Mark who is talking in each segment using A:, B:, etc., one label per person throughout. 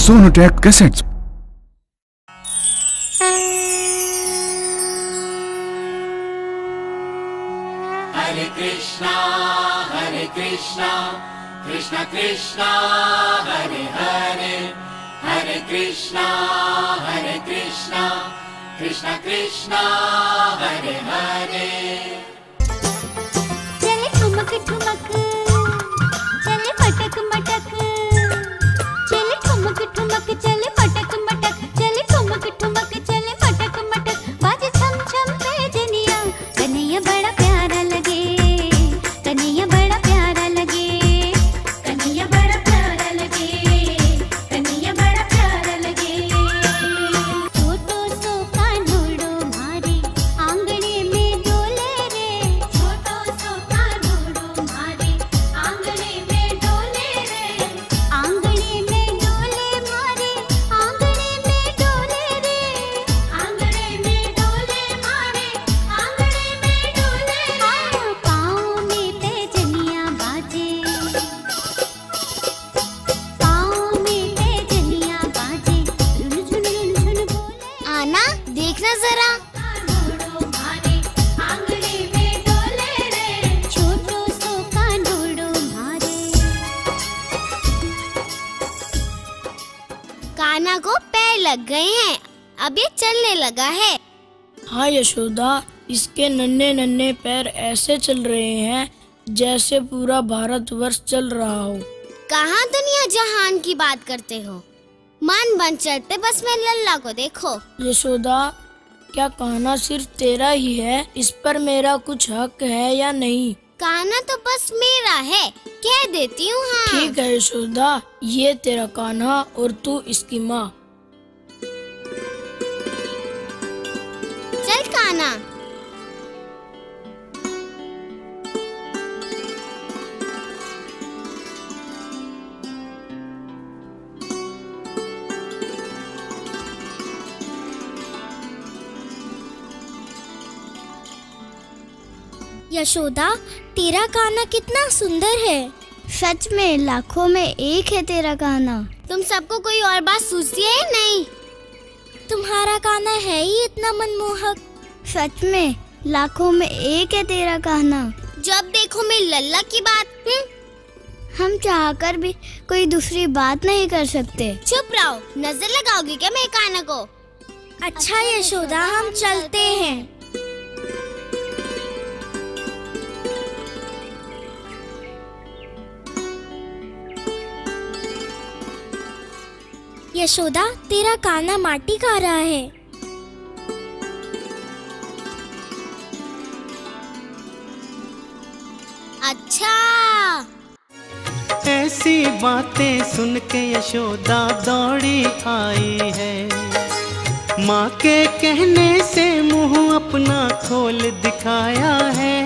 A: Sonotech cassettes.
B: हरे कृष्णा कृष्णा कृष्णा हरे हरे, हरे कृष्णा कृष्णा कृष्णा हरे हरे।
C: चले ठुमक ठुमक, चले पटक मटक, चले ठुमक ठुमक, चले पटक मटक, चले ठुमक ठुमक, चले पटक मटक, बाजे छम छम पैजनिया, कन्हैया बड़ा प्यारा लगे, कन्हैया बड़ा प्यारा लगे, कन्हैया बड़ा प्यारा लगे, कन्हैया बड़ा प्यारा लगे। छोटो सो कान्होड़ो मारे आंगणे में डोले रे, छोटो सो कान्होड़ो मारे आंगणे में डोले रे, आंगणे में डोले मारे, आंगणे में डोले रे, आंगणे में डोले मारे, आंगणे में डोले रे। पाँव में पैजनिया बाजे, पाँव में पैजनिया बाजे, झुन झुन झुन झुन बोले। आना देखना जरा, कान्होड़ो मारे आंगणे में डोले रे, छोटो सो कान्होड़ो मारे। कान्हा को पैर लग गए हैं, अब ये चलने लगा है।
D: हाँ यशोदा, इसके नन्हे नन्हे पैर ऐसे चल रहे हैं जैसे पूरा भारतवर्ष चल रहा हो।
C: कहाँ दुनिया जहान की बात करते हो, मान बन चढ़ते बस में लल्ला को देखो।
D: यशोदा, क्या कान्हा सिर्फ तेरा ही है? इस पर मेरा कुछ हक है या नहीं?
C: कान्हा तो बस मेरा है, कह देती हूँ। हाँ
D: ठीक है यशोदा, ये तेरा कान्हा और तू इसकी माँ।
C: चल कान्हा। यशोदा, तेरा कान्हा कितना सुंदर है। सच में लाखों में एक है तेरा कान्हा। तुम सबको कोई और बात सूझती है या नहीं? तुम्हारा कान्हा है ही इतना मनमोहक। सच में लाखों में एक है तेरा कान्हा। जब देखो मैं लल्ला की बात। हम चाहकर भी कोई दूसरी बात नहीं कर सकते। चुप रहो, नजर लगाओगी क्या मेरे कान्हा को? अच्छा यशोदा, हम चलते हैं। यशोदा, तेरा कान्हा माटी खा रहा है। अच्छा।
E: ऐसी बातें सुन के यशोदा दौड़ी आई है, माँ के कहने से मुंह अपना खोल दिखाया है।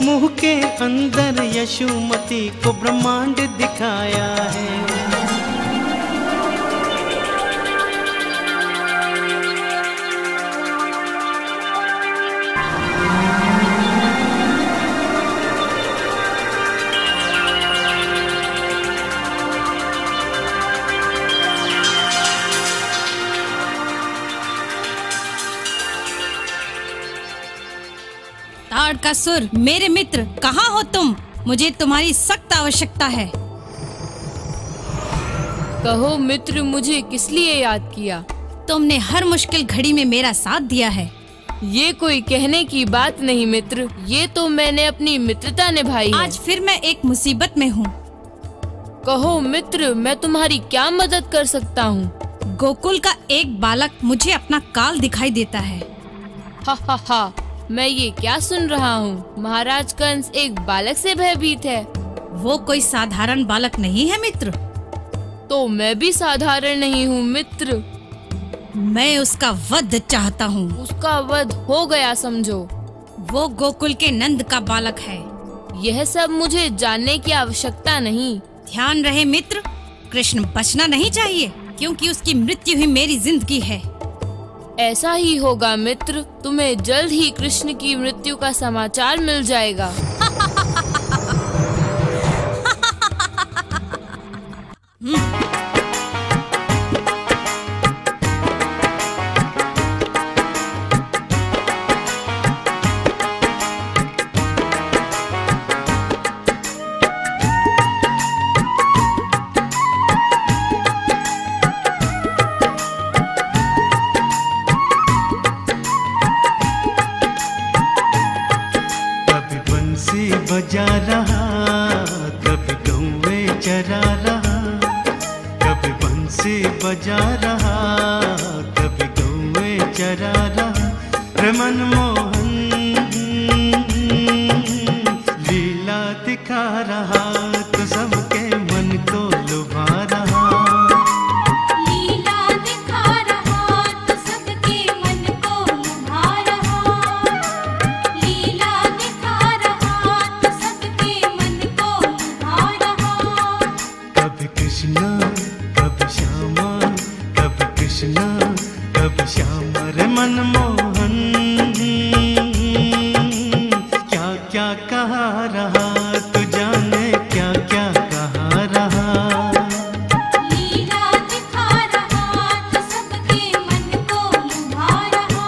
E: मुंह के अंदर यशोमती को ब्रह्मांड दिखाया है।
F: ताड़कासुर, मेरे मित्र, कहाँ हो तुम? मुझे तुम्हारी सख्त आवश्यकता है।
G: कहो मित्र, मुझे किस लिए याद किया?
F: तुमने हर मुश्किल घड़ी में मेरा साथ दिया है।
G: ये कोई कहने की बात नहीं मित्र, ये तो मैंने अपनी मित्रता निभाई है।
F: आज फिर मैं एक मुसीबत में हूँ।
G: कहो मित्र, मैं तुम्हारी क्या मदद कर सकता हूँ?
F: गोकुल का एक बालक मुझे अपना काल दिखाई देता है।
G: हा हा हा, मैं ये क्या सुन रहा हूँ? महाराज कंस एक बालक से भयभीत है।
F: वो कोई साधारण बालक नहीं है मित्र।
G: तो मैं भी साधारण नहीं हूँ मित्र।
F: मैं उसका वध चाहता हूँ।
G: उसका वध हो गया समझो।
F: वो गोकुल के नंद का बालक है।
G: यह सब मुझे जानने की आवश्यकता नहीं।
F: ध्यान रहे मित्र, कृष्ण बचना नहीं चाहिए, क्योंकि उसकी मृत्यु ही मेरी जिंदगी है।
G: ऐसा ही होगा मित्र, तुम्हें जल्द ही कृष्ण की मृत्यु का समाचार मिल जाएगा।
E: बजा रहा, कभी कौवे चरा रहा, कभी बंसी बजा रहा, कभी कौवे चरा रहा। रे मनमोहन लीला दिखा रहा, तो सबके मन को लुभा रहा।
C: लीला दिखा रहा तो सबके मन को लुभा रहा। लीला दिखा रहा तो सबके मन को लुभा रहा।
E: कभी कृष्णा कभी श्यामा, कभी कृष्णा कभी श्यामा। रे मनमोहन क्या क्या कहा रहा, तू जाने क्या क्या कहा रहा।
C: लीला दिखा रहा तो सबके मन को लुभा रहा।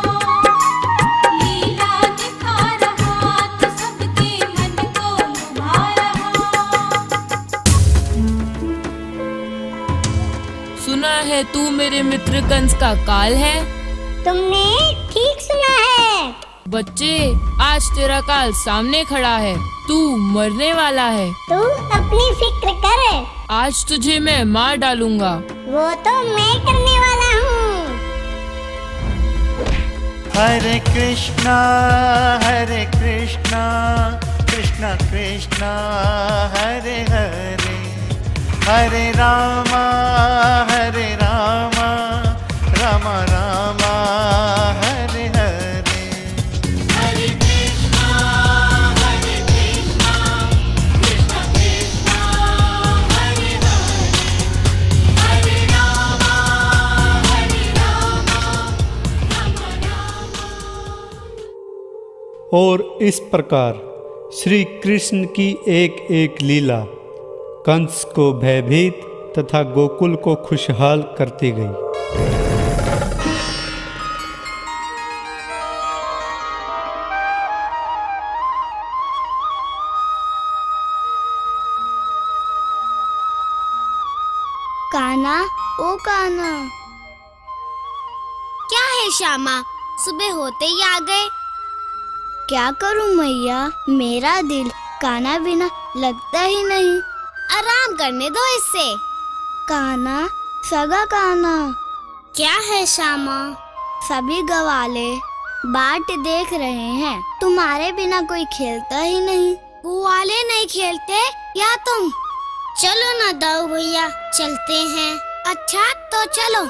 C: लीला दिखा रहा तो सबके मन को लुभा रहा।
G: सुना है तू मेरे मित्र कंस का काल है।
A: तुमने ठीक सुना है।
G: बच्चे, आज तेरा काल सामने खड़ा है, तू मरने वाला है।
A: तू अपनी फिक्र कर,
G: आज तुझे मैं मार डालूंगा।
A: वो तो मैं करने वाला हूँ।
H: हरे कृष्णा कृष्णा कृष्णा हरे हरे, हरे रामा रामा रामा हरे हरे।
B: हरे कृष्णा कृष्णा कृष्णा हरे हरे, हरे रामा रामा रामा।
I: और इस प्रकार श्री कृष्ण की एक एक लीला कंस को भयभीत तथा गोकुल को खुशहाल करती गई।
A: कान्हा, ओ कान्हा।
C: क्या है श्यामा, सुबह होते ही आ गए?
A: क्या करूं मैया, मेरा दिल कान्हा बिना लगता ही नहीं।
C: आराम करने दो इससे।
A: कान्हा, सगा कान्हा।
C: क्या है श्यामा?
A: सभी गवाले बाट देख रहे हैं, तुम्हारे बिना कोई खेलता ही नहीं।
C: वाले नहीं खेलते या तुम? चलो ना दाऊ भैया, चलते हैं। अच्छा तो चलो।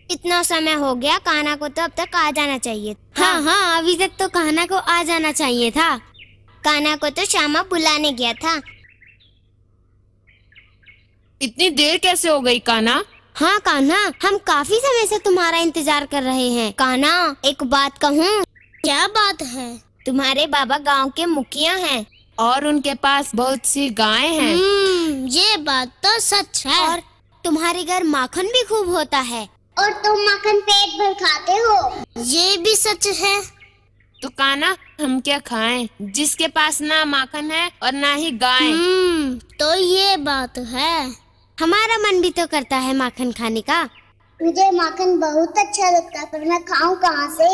C: इतना समय हो गया, कान्हा को तो अब तक आ जाना चाहिए। हाँ, अभी तक तो कान्हा को आ जाना चाहिए था। कान्हा को तो श्यामा बुलाने गया था।
G: इतनी देर कैसे हो गई कान्हा?
C: हाँ कान्हा, हम काफी समय से तुम्हारा इंतजार कर रहे हैं। कान्हा, एक बात कहूँ? क्या बात है? तुम्हारे बाबा गांव के मुखिया हैं
G: और उनके पास बहुत सी गायें हैं।
C: ये बात तो सच है। और तुम्हारे घर माखन भी खूब होता है।
A: और तुम माखन पेट भर खाते हो।
C: ये भी सच है।
G: तो कान्हा, हम क्या खाएं, जिसके पास ना माखन है और ना ही गाय।
C: तो ये बात है। हमारा मन भी तो करता है माखन खाने का।
A: मुझे माखन बहुत अच्छा लगता है, पर मैं खाऊं कहाँ से?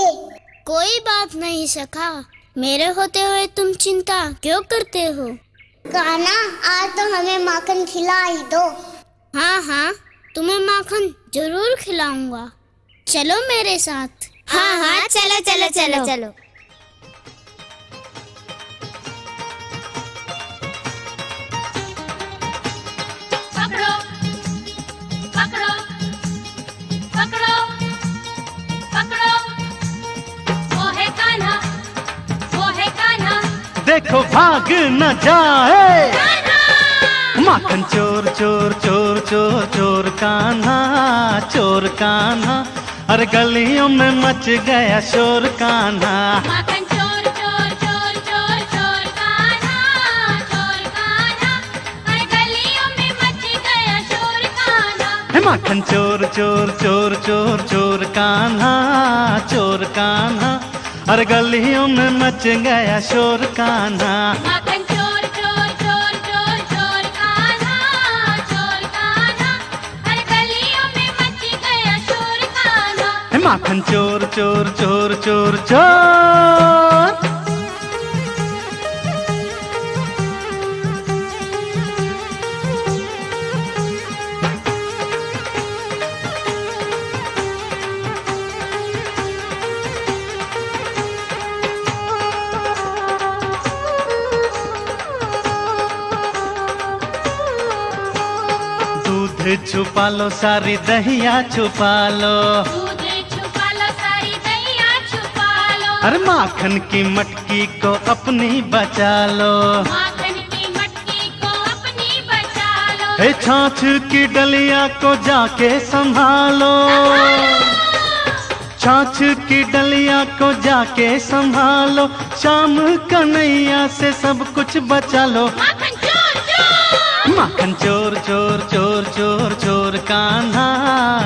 C: कोई बात नहीं सखा, मेरे होते हुए तुम चिंता क्यों करते हो?
A: कान्हा, आज तो हमें माखन खिला ही दो।
C: हाँ, तुम्हें माखन जरूर खिलाऊंगा। चलो मेरे साथ। हाँ, चलो।
B: पकड़ो पकड़ो पकड़ो पकड़ो, वो है कान्हा,
E: देखो भाग न जाए। माखन चोर चोर चोर चोर चोर कान्हा, चोर कान्हा। अरे गलियों में मच गया शोर कान्हा।
B: माखन चोर चोर चोर चोर चोर कान्हा, चोर कान्हा। हर गलियों में मच गया शोर कान्हा।
E: माखन चोर चोर चोर चोर चोर कान्हा, चोर कान्हा, अरे गलियों में मच गया शोर कान्हा।
B: माखन चोर चोर चोर चोर चोर कान्हा, चोर कान्हा, हर गलियों में मच गया शोर कान्हा।
E: माखन चोर चोर चोर चोर चोर। छुपा लो सारी दहिया छुपा लो,
B: दूध छुपा लो सारी दहिया छुपा लो।
E: अरे माखन की मटकी को अपनी बचा लो,
B: माखन की मटकी को अपनी बचा लो।
E: हे छाछ की डलिया को जाके संभालो, छाछ की डलिया को जाके संभालो। शाम कन्हैया से सब कुछ बचा लो।
B: माखन चोर चोर,
E: माखन चोर चोर चोर चोर चोर कान्हा,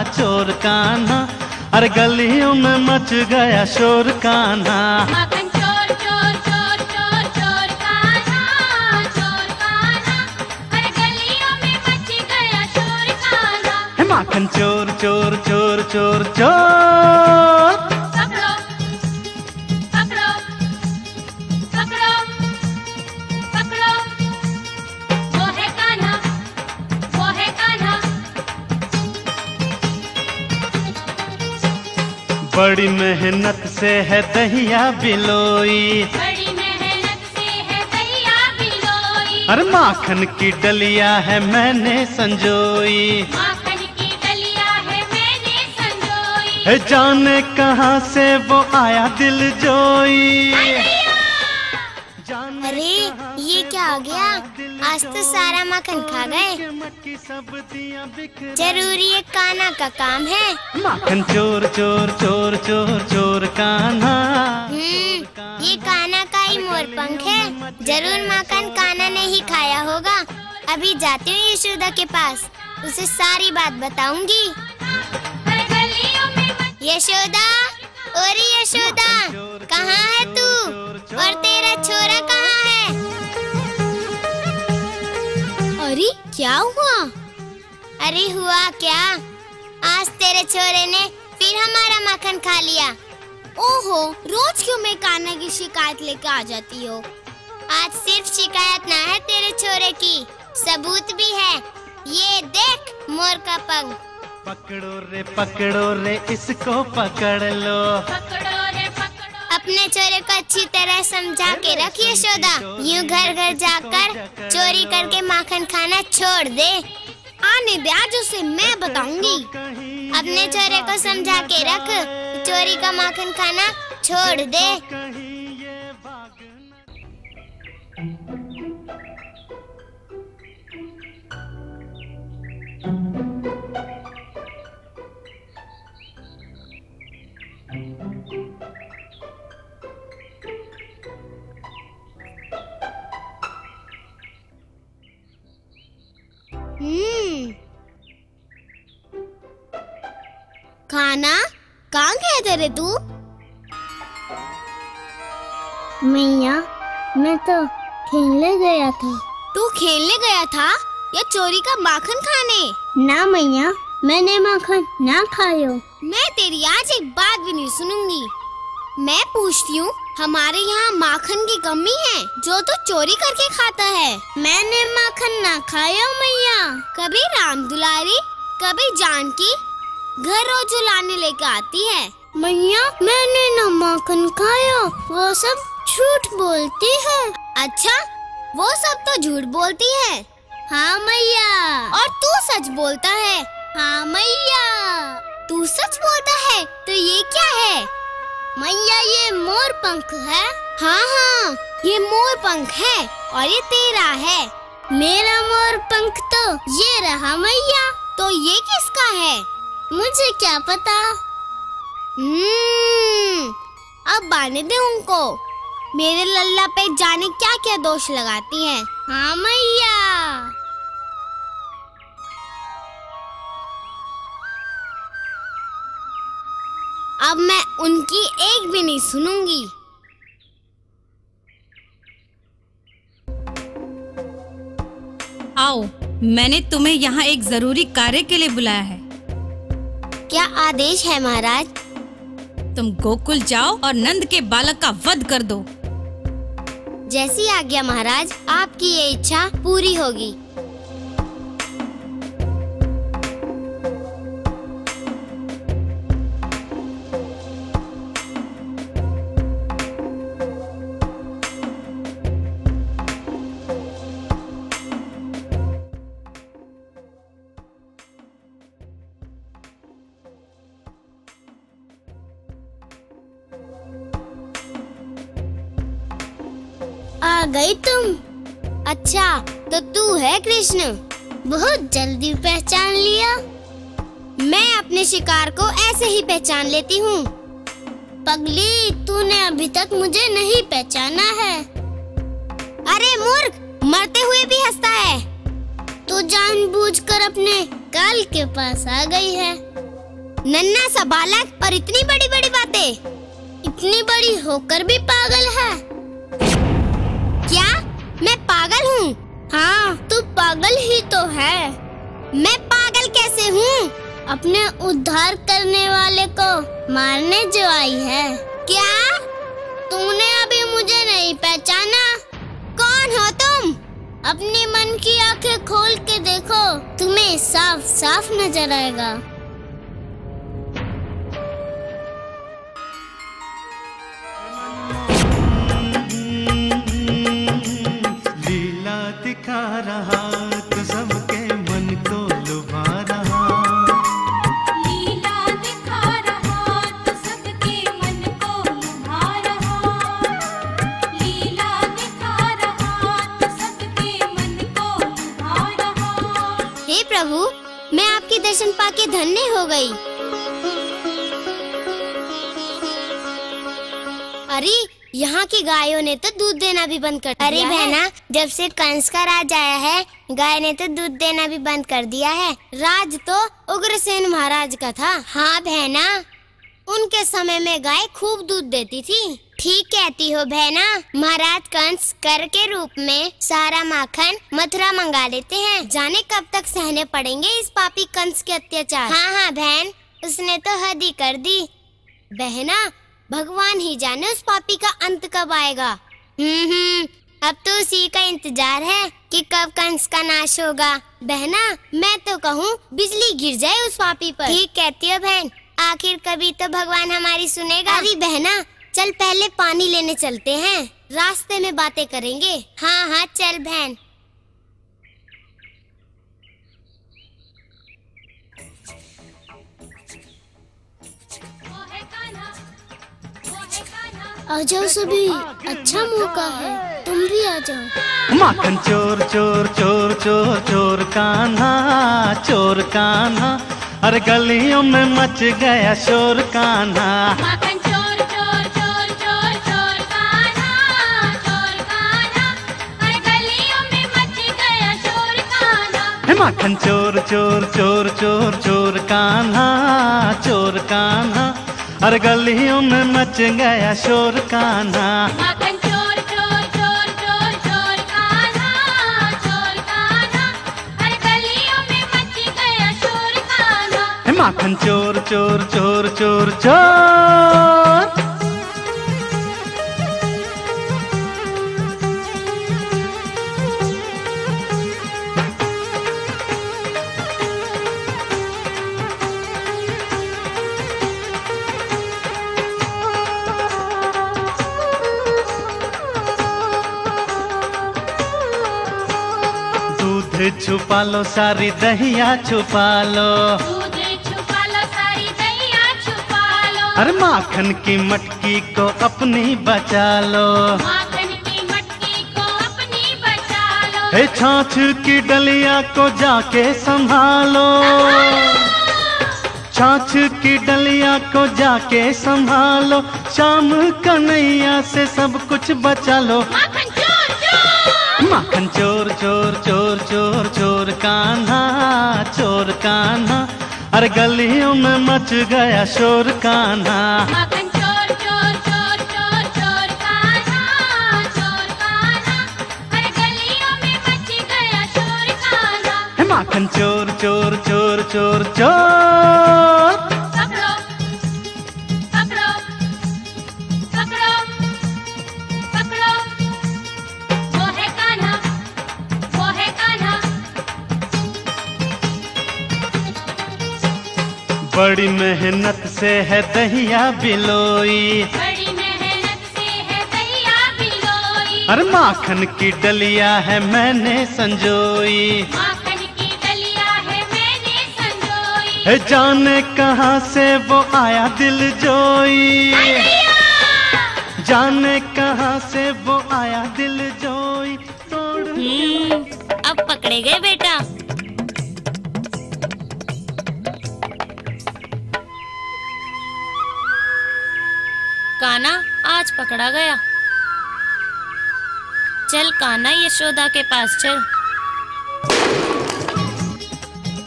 E: चोर कान्हा, अरे गलियों में मच गया शोर कान्हा।
B: माखन चोर चोर चोर चोर चोर कान्हा, चोर कान्हा, हर गलियों में मच गया शोर कान्हा।
E: माखन चोर चोर चोर चोर चोर।
B: पकड़ो पकड़ो पकड़ो पकड़ो, वो है कान्हा, वो है कान्हा।
E: बड़ी मेहनत से है दहिया बिलोई,
B: बड़ी मेहनत से है दहिया बिलोई।
E: अरे माखन की डलिया है मैंने संजोई,
B: माखन की डलिया है मैंने संजोई।
E: है जाने कहाँ से वो आया दिल जोई।
A: अरे ये क्या हो गया? आज तो सारा माखन खा गए। जरूरी ये कान्हा का काम है।
E: माखन चोर चोर चोर चोर चोर कान्हा।
A: ये कान्हा का ही मोर पंख है। जरूर माखन कान्हा ने ही खाया होगा। अभी जाती हूँ यशोदा के पास, उसे सारी बात बताऊंगी। यशोदा, ओरी यशोदा, कहाँ है तू? और तेरा छोरा कहाँ है? अरे क्या हुआ? अरे हुआ क्या? आज तेरे छोरे ने फिर हमारा माखन खा लिया। ओहो, रोज क्यों मैं कान्हा की शिकायत लेकर आ जाती हो? आज सिर्फ शिकायत ना है तेरे छोरे की, सबूत भी है। ये देख मोर का पंख।
E: पकड़ो रे इसको पकड़ लो।
B: पकड़ो रे पकड़ो।
A: अपने चोरे को अच्छी तरह समझा के रख यशोदा। यूं घर घर जाकर चोरी करके माखन खाना छोड़ दे। आने दे, आज उसे मैं बताऊंगी। अपने चोरे को समझा के रख, चोरी का माखन खाना छोड़ दे। खाना कहाँ गया तेरे तू? मैया, मैं तो खेलने गया था। तू खेलने गया था या चोरी का माखन खाने? ना मैया, मैंने माखन ना खायो। मैं तेरी आज एक बात भी नहीं सुनूंगी। मैं पूछती हूँ, हमारे यहाँ माखन की कमी है जो तू चोरी करके खाता है। मैंने माखन ना खायो मैया। कभी राम दुलारी, कभी जानकी घर रोज लाने लेकर आती है। मैया, मैंने ना माखन खाया, वो सब झूठ बोलती है। अच्छा, वो सब तो झूठ बोलती है। हाँ मैया। और तू सच बोलता है। हाँ मैया। तू सच बोलता है तो ये क्या है? मैया, ये मोर पंख है। हाँ हाँ, ये मोर पंख है और ये तेरा है। मेरा मोर पंख तो ये रहा मैया। तो ये किसका है? मुझे क्या पता। अब आने दे उनको। मेरे लल्ला पे जाने क्या क्या दोष लगाती है। हाँ मैया। अब मैं उनकी एक भी नहीं सुनूंगी।
F: आओ, मैंने तुम्हें यहाँ एक जरूरी कार्य के लिए बुलाया है।
A: क्या आदेश है महाराज?
F: तुम गोकुल जाओ और नंद के बालक का वध कर दो।
A: जैसी आज्ञा महाराज, आपकी ये इच्छा पूरी होगी। आ गई तुम? अच्छा, तो तू है कृष्ण? बहुत जल्दी पहचान लिया। मैं अपने शिकार को ऐसे ही पहचान लेती हूँ। पगली, तूने अभी तक मुझे नहीं पहचाना है। अरे मूर्ख, मरते हुए भी हंसता है। तू जानबूझकर अपने काल के पास आ गई है। नन्हा सा बालक और इतनी बड़ी बड़ी बातें। इतनी बड़ी होकर भी पागल है। क्या मैं पागल हूँ? हाँ, तू पागल ही तो है। मैं पागल कैसे हूँ? अपने उद्धार करने वाले को मारने जो आई है। क्या तूने अभी मुझे नहीं पहचाना? कौन हो तुम? अपनी मन की आंखें खोल के देखो, तुम्हें साफ साफ नजर आएगा।
E: दिखा रहा तो सबके मन को लुभा रहा।
B: लीला दिखा रहा तो सबके मन को लुभा रहा। लीला दिखा रहा तो सबके मन को लुभा रहा।
A: हे प्रभु, मैं आपके दर्शन पाके धन्य हो गई। अरे, यहाँ की गायों ने तो दूध देना भी बंद कर दिया है। अरे बहना, जब से कंस का राज आया है, गाय ने तो दूध देना भी बंद कर दिया है। राज तो उग्रसेन महाराज का था। हाँ बहना, उनके समय में गाय खूब दूध देती थी। ठीक कहती हो बहना। महाराज कंस कर के रूप में सारा माखन मथुरा मंगा लेते हैं। जाने कब तक सहने पड़ेंगे इस पापी कंस के अत्याचार। हाँ हाँ बहन, उसने तो हद ही कर दी। बहना, भगवान ही जाने उस पापी का अंत कब आएगा। अब तो उसी का इंतजार है कि कब कंस का नाश होगा। बहना, मैं तो कहूँ बिजली गिर जाए उस पापी पर। ठीक कहती हो बहन, आखिर कभी तो भगवान हमारी सुनेगा। अरे बहना, चल पहले पानी लेने चलते हैं, रास्ते में बातें करेंगे। हाँ हाँ चल बहन। आ जाओ सभी, अच्छा मौका है, तुम भी आ जाओ।
E: माखन चोर चोर चोर चोर चोर कान्हा, चोर कान्हा, अरे गलियों में मच गया शोर कान्हा।
B: माखन चोर चोर चोर चोर चोर कान्हा, चोर कान्हा, हर गलियों में मच गया शोर कान्हा।
E: माखन चोर चोर चोर चोर चोर कान्हा, चोर कान्हा, हर गलियों में मच गया शोर कान्हा।
B: माखन चोर चोर चोर चोर चोर कान्हा, चोर कान्हा, हर गलियों में मच गया शोर कान्हा।
E: माखन चोर चोर चोर चोर चोर। छुपा लो सारी दहिया छुपा लो,
B: दूध छुपा लो सारी दहिया छुपा लो।
E: अरे माखन की मटकी को अपनी बचा लो,
B: माखन की मटकी को अपनी बचा लो।
E: हे छाछ की डलिया को जाके संभालो, छाछ की डलिया को जाके संभालो। शाम कन्हैया से सब कुछ बचा लो। माखन चोर चोर चोर चोर चोर कान्हा, चोर कान्हा, अरे गलियों में मच गया शोर कान्हा।
B: माखन चोर चोर चोर चोर चोर कान्हा, चोर कान्हा, हर गलियों में मच गया शोर कान्हा।
E: माखन चोर चोर चोर चोर चोर।
B: पकड़ो पकड़ो पकड़ो पकड़ो, वो है कान्हा, वो है कान्हा।
E: बड़ी मेहनत से है दहिया बिलोई,
B: बड़ी मेहनत से है दहिया बिलोई।
E: अरे माखन की डलिया है मैंने संजोई।
B: माखन की डलिया है मैंने संजोई।
E: है जाने कहाँ से वो आया दिल जोई, जाने कहाँ से वो आया दिल जोई।
A: अब पकड़े गए बेटा। कान्हा आज पकड़ा गया। चल कान्हा यशोदा के पास चल।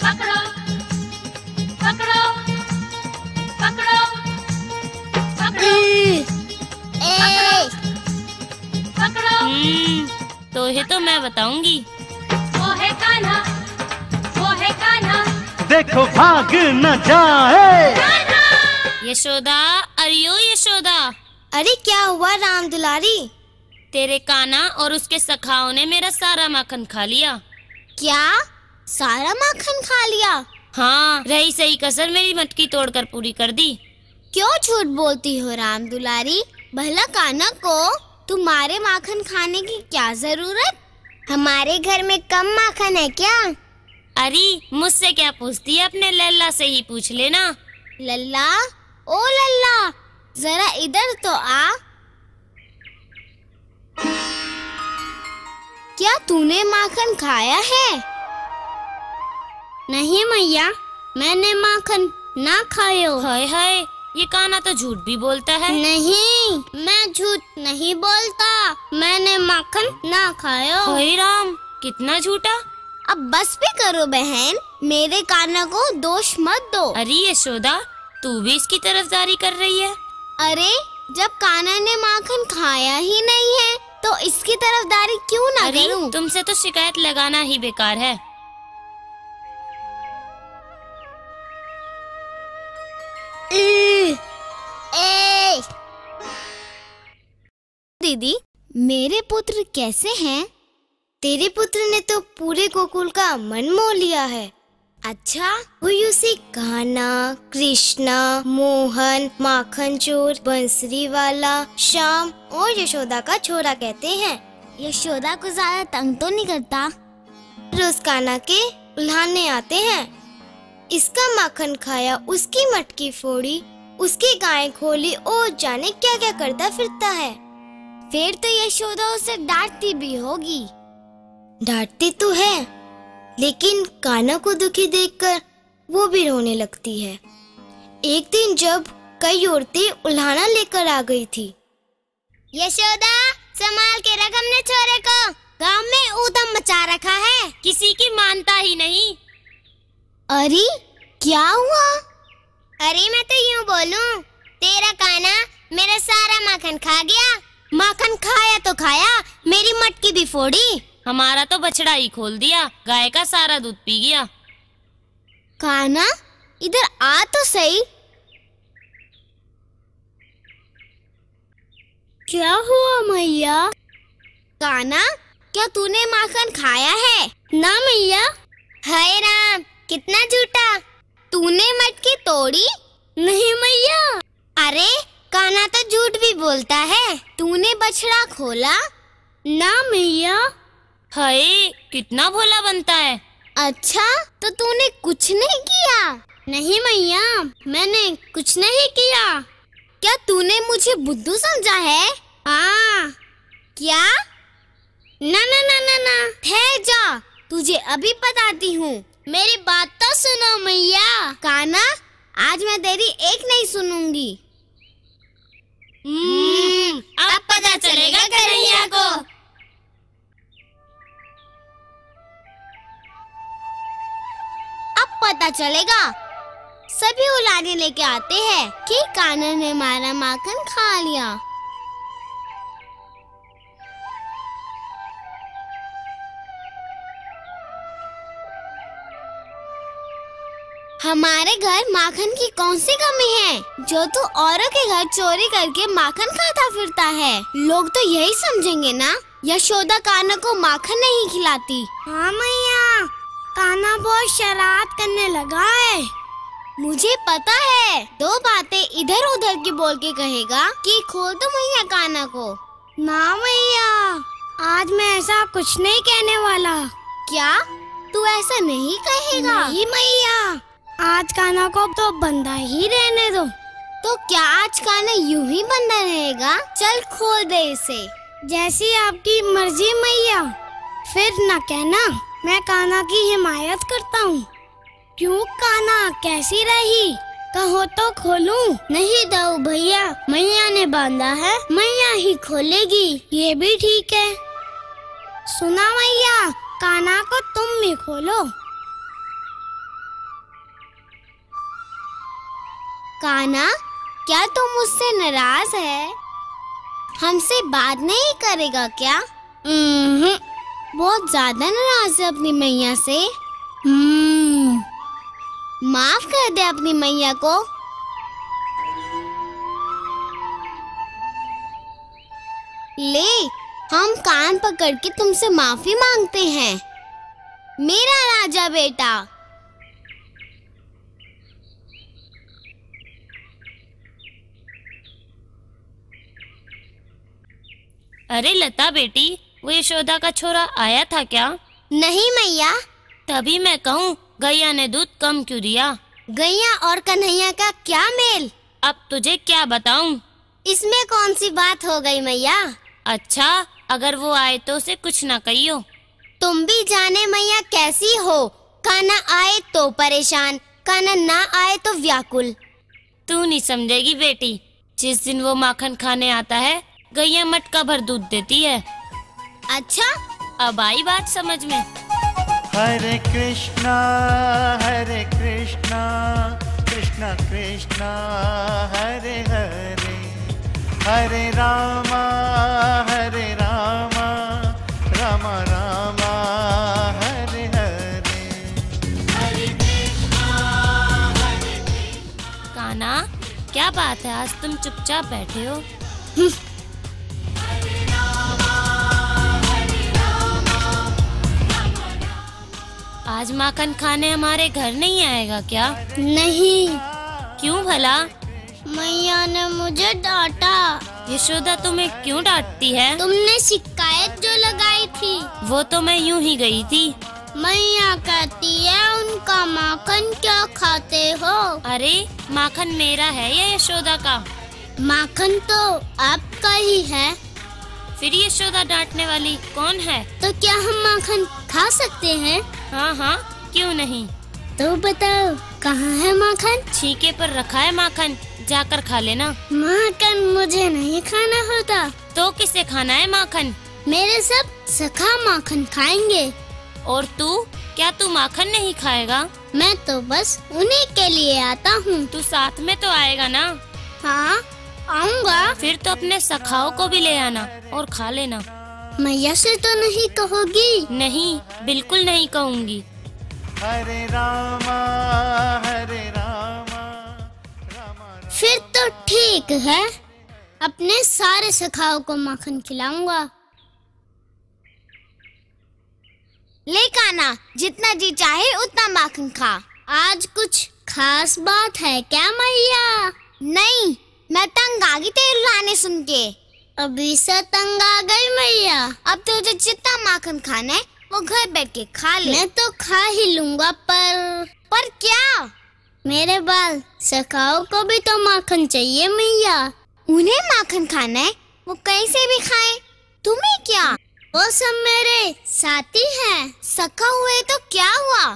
B: पकड़ो पकड़ो पकड़ो पकड़ो पकड़ो।
A: तो ही तो मैं बताऊंगी।
B: वो है कान्हा, वो है कान्हा।
E: देखो भाग न जाए।
A: यशोदा, अरियो यशोदा। अरे क्या हुआ राम दुलारी? तेरे कान्हा और उसके सखाओं ने मेरा सारा माखन खा लिया। क्या? सारा माखन खा लिया? हाँ, रही सही कसर मेरी मटकी तोड़कर पूरी कर दी। क्यों झूठ बोलती हो राम दुलारी? भला कान्हा को तुम्हारे माखन खाने की क्या जरूरत? हमारे घर में कम माखन है क्या? अरे मुझसे क्या पूछती है, अपने लल्ला से ही पूछ लेना। लल्ला, ओ लल्ला, जरा इधर तो आ। क्या तूने माखन खाया है? नहीं मैया, मैंने माखन ना खायो। हाय हाय, ये कान्हा तो झूठ भी बोलता है। नहीं, मैं झूठ नहीं बोलता, मैंने माखन ना खायो। हाय राम, कितना झूठा। अब बस भी करो बहन, मेरे कान्हा को दोष मत दो। अरे यशोदा, तू भी इसकी तरफदारी कर रही है। अरे जब कान्हा ने माखन खाया ही नहीं है तो इसकी तरफदारी क्यों ना करूं? तुमसे तो शिकायत लगाना ही बेकार है। दीदी, मेरे पुत्र कैसे हैं? तेरे पुत्र ने तो पूरे गोकुल का मन मोह लिया है। अच्छा, वो उसे कान्हा, कृष्णा, मोहन, माखन चोर, बंसरी वाला, श्याम और यशोदा का छोरा कहते हैं। यशोदा को ज्यादा तंग तो नहीं करता? रोज कान्हा के उल्हाने आते हैं। इसका माखन खाया, उसकी मटकी फोड़ी, उसकी गाय खोली और जाने क्या क्या करता फिरता है। फिर तो यशोदा उसे डांटती भी होगी। डांटती तो है, लेकिन कान्हा को दुखी देखकर वो भी रोने लगती है। एक दिन जब कई औरतें उल्हाना लेकर आ गई थी। यशोदा, संभाल के रख हमने छोरे को, गांव में ऊधम मचा रखा है, किसी की मानता ही नहीं। अरे क्या हुआ? अरे मैं तो यूँ बोलूं, तेरा कान्हा मेरा सारा माखन खा गया। माखन खाया तो खाया, मेरी मटकी भी फोड़ी। हमारा तो बछड़ा ही खोल दिया, गाय का सारा दूध पी गया। कान्हा, इधर आ तो सही। क्या हुआ मैया? कान्हा, क्या तूने माखन खाया है? ना मैया। हाय राम, कितना झूठा। तूने मटकी तोड़ी? नहीं मैया। अरे कान्हा तो झूठ भी बोलता है। तूने बछड़ा खोला? ना मैया। हाय, कितना भोला बनता है। अच्छा, तो तूने कुछ नहीं किया? नहीं मैया, मैंने कुछ नहीं किया। क्या तूने मुझे बुद्धू समझा है? हाँ। क्या? ना ना ना ना ना, ठहर जा, तुझे अभी बताती हूँ। मेरी बात तो सुनो मैया। कान्हा, आज मैं तेरी एक नहीं सुनूंगी। अब पता चलेगा कन्हैया को। अब पता चलेगा। सभी उलाने लेके आते हैं कि कान्हा ने हमारा माखन खा लिया। हमारे घर माखन की कौन सी कमी है जो तू औरों के घर चोरी करके माखन खाता फिरता है? लोग तो यही समझेंगे ना यशोदा कान्हा को माखन नहीं खिलाती। हाँ मैया, कान्हा बहुत शरारत करने लगा है। मुझे पता है, दो बातें इधर उधर की बोल के कहेगा कि खोल दो मैया कान्हा को। ना मैया, आज मैं ऐसा कुछ नहीं कहने वाला। क्या तू ऐसा नहीं कहेगा? नहीं मैया, आज कान्हा को तो बंधा ही रहने दो। तो क्या आज कान्हा यूं ही बंधा रहेगा? चल खोल दे इसे। जैसी आपकी मर्जी मैया। फिर न कहना मैं कान्हा की हिमायत करता हूँ। क्यों कान्हा कैसी रही? कहो तो खोलूं? नहीं दाऊ भैया, मैया ने बांधा है, मैया ही खोलेगी। ये भी ठीक है। सुना मैया, कान्हा को तुम भी खोलो। कान्हा, क्या तुम मुझसे नाराज है? हमसे बात नहीं करेगा क्या? बहुत ज्यादा नाराज है अपनी मैया से। माफ कर दे अपनी मैया को। ले, हम कान पकड़ के तुमसे माफी मांगते हैं, मेरा राजा बेटा।
J: अरे लता बेटी, वो यशोदा का छोरा आया था क्या?
A: नहीं मैया।
J: तभी मैं कहूँ गैया ने दूध कम क्यों दिया?
A: गैया और कन्हैया का क्या मेल?
J: अब तुझे क्या बताऊं?
A: इसमें कौन सी बात हो गई मैया?
J: अच्छा, अगर वो आए तो उसे कुछ ना कहियो।
A: तुम भी जाने मैया कैसी हो। कान्हा आए तो परेशान, कान्हा ना आए तो व्याकुल।
J: तू नहीं समझेगी बेटी। जिस दिन वो माखन खाने आता है, गैया मटका भर दूध देती है।
A: अच्छा,
J: अब आई बात समझ में।
H: हरे कृष्णा कृष्णा कृष्णा हरे हरे, हरे रामा रामा रामा हरे हरे।
J: कान्हा, क्या बात है, आज तुम चुपचाप बैठे हो? आज माखन खाने हमारे घर नहीं आएगा क्या?
A: नहीं।
J: क्यों भला?
A: मैया ने मुझे डांटा।
J: यशोदा तुम्हें क्यों डांटती है?
A: तुमने शिकायत जो लगाई थी।
J: वो तो मैं यूं ही गई थी।
A: मैया कहती है उनका माखन क्या खाते हो?
J: अरे माखन मेरा है या यशोदा का?
A: माखन तो आपका ही है।
J: फिर यशोदा डांटने वाली कौन है?
A: तो क्या हम माखन खा सकते हैं?
J: हाँ हाँ, क्यों नहीं।
A: तो बताओ, कहाँ है माखन?
J: छीके पर रखा है माखन, जाकर खा लेना।
A: माखन मुझे नहीं खाना होता।
J: तो किसे खाना है माखन?
A: मेरे सब सखा माखन खाएंगे।
J: और तू, क्या तू माखन नहीं खाएगा?
A: मैं तो बस उन्हीं के लिए आता हूँ।
J: तू साथ में तो आएगा ना?
A: हाँ, आऊँगा।
J: फिर तो अपने सखाओं को भी ले आना और खा लेना।
A: मैया से तो नहीं कहोगी?
J: नहीं, बिल्कुल नहीं कहूँगी।
H: हरे रामा
A: फिर तो ठीक है, अपने सारे सखाओं को माखन खिलाऊंगा। ले कान्हा, जितना जी चाहे उतना माखन खा। आज कुछ खास बात है क्या मैया? नहीं, मैं तंग आ गई तेरे रुलाने सुन के। अभी से तंग आ गई मैया। अब तुझे जितना माखन खाना है वो घर बैठ के खा ले। मैं तो खा ही लूंगा, पर क्या? मेरे बाल सखाओं को भी तो माखन चाहिए मैया। उन्हें माखन खाना है, वो कहीं से भी खाएं। तुम्हें क्या? वो सब मेरे साथी हैं। सखा हुए तो क्या हुआ?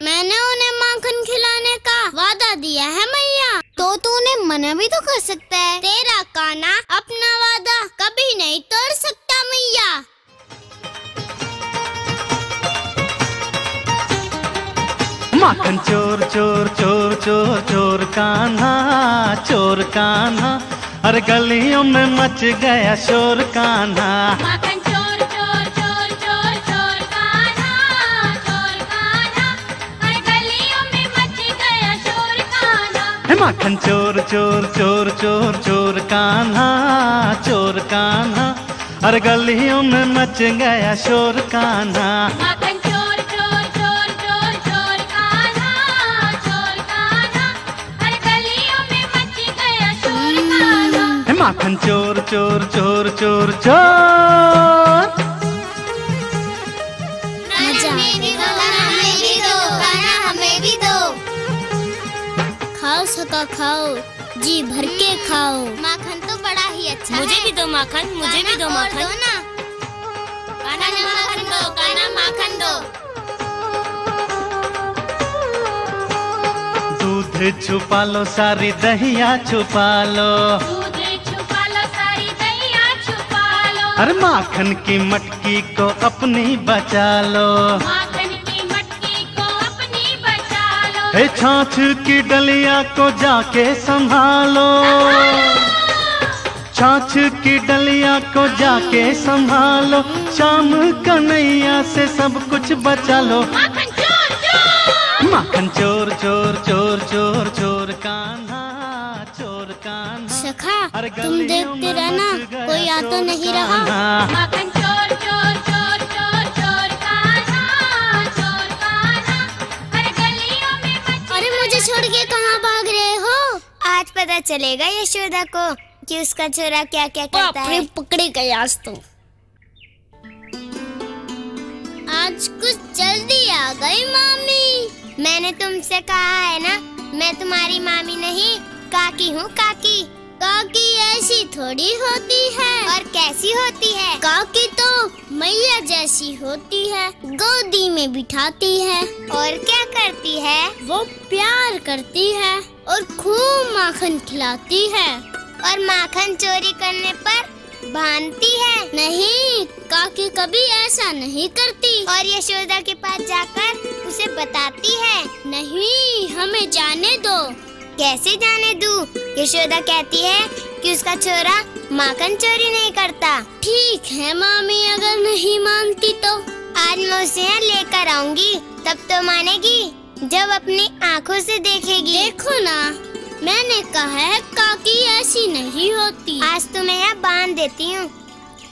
A: मैंने उन्हें माखन खिलाने का वादा दिया है मैया। तो तू उन्हें मना भी तो कर सकता है। तेरा कान्हा अपना वादा कभी नहीं तोड़ सकता मैया।
E: माखन चोर चोर चोर चोर चोर कान्हा, चोर कान्हा, हर गलियों में मच गया शोर कान्हा।
B: माखन चोर चोर चोर चोर चोर कान्हा, चोर कान्हा, हर गलियों में मच गया शोर कान्हा।
E: माखन चोर चोर चोर चोर चोर कान्हा, चोर कान्हा, हर गलियों में मच गया शोर कान्हा।
B: माखन चोर चोर चोर चोर चोर कान्हा, चोर कान्हा, हर गलियों में मच गया शोर कान्हा।
E: माखन चोर चोर चोर चोर चोर।
A: हमें भी दो। खाओ सका खाओ, जी भर के खाओ। माखन तो बड़ा ही अच्छा है।
J: मुझे भी दो माखन, मुझे भी दो माखन।
A: दो ना।
J: कान्हा माखन दो, कान्हा माखन दो।
E: दूध छुपा लो सारी दहिया छुपा लो,
B: दूध छुपा लो सारी दहिया छुपा लो।
E: अरे माखन की मटकी को अपनी बचा लो,
B: माखन की मटकी को अपनी बचा लो।
E: हे छाछ की डलिया को जाके संभालो, छाछ की डलिया को जाके संभालो। शाम कन्हैया से सब कुछ बचा लो।
B: माखन चोर चोर,
E: माखन चोर चोर चोर चोर चोर कान्हा, चोर कान्हा।
A: सखा तुम देखते रहना, कोई आ तो नहीं रहा।
B: माखन चोर चोर चोर चोर चोर कान्हा, चोर कान्हा, हर गलियों में मच।
A: अरे मुझे छोड़ के कहाँ भाग रहे हो?
K: आज पता चलेगा यशोदा को कि उसका छोरा क्या क्या करता है।
A: पकड़े गए आज तो। आज कुछ जल्दी आ गई मामी।
K: मैंने तुमसे कहा है ना, मैं तुम्हारी मामी नहीं काकी हूँ, काकी।
A: काकी ऐसी थोड़ी होती है।
K: और कैसी होती है?
A: काकी तो मैया जैसी होती है, गोदी में बिठाती है।
K: और क्या करती है?
A: वो प्यार करती है और खूब माखन खिलाती है।
K: और माखन चोरी करने पर बांधती है?
A: नहीं, काकी कभी ऐसा नहीं करती।
K: और यशोदा के पास जाकर उसे बताती है?
A: नहीं, हमें जाने दो।
K: कैसे जाने दूं? यशोदा कहती है कि उसका छोरा माखन चोरी नहीं करता।
A: ठीक है मामी, अगर नहीं मानती तो
K: आज मैं उसे यहाँ लेकर आऊंगी, तब तो मानेगी जब अपनी आँखों से देखेगी।
A: देखो ना, मैंने कहा है काकी ऐसी नहीं होती।
K: आज तो मैं यहाँ बांध देती हूँ।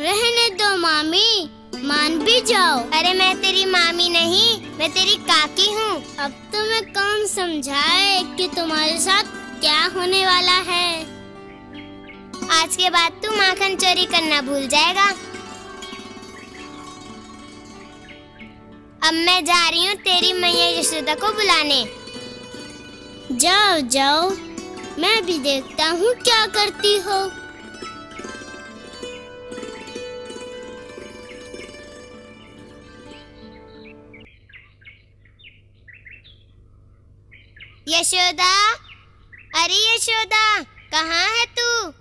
A: रहने दो मामी, मान भी जाओ।
K: अरे मैं तेरी मामी नहीं, मैं तेरी काकी हूँ।
A: अब तुम्हें कौन समझाए कि तुम्हारे साथ क्या होने वाला है।
K: आज के बाद तू माखन चोरी करना भूल जाएगा। अब मैं जा रही हूँ तेरी मैया यशोदा को बुलाने।
A: जाओ जाओ, मैं भी देखता हूँ क्या करती हो।
K: यशोदा, अरे यशोदा, कहाँ है तू?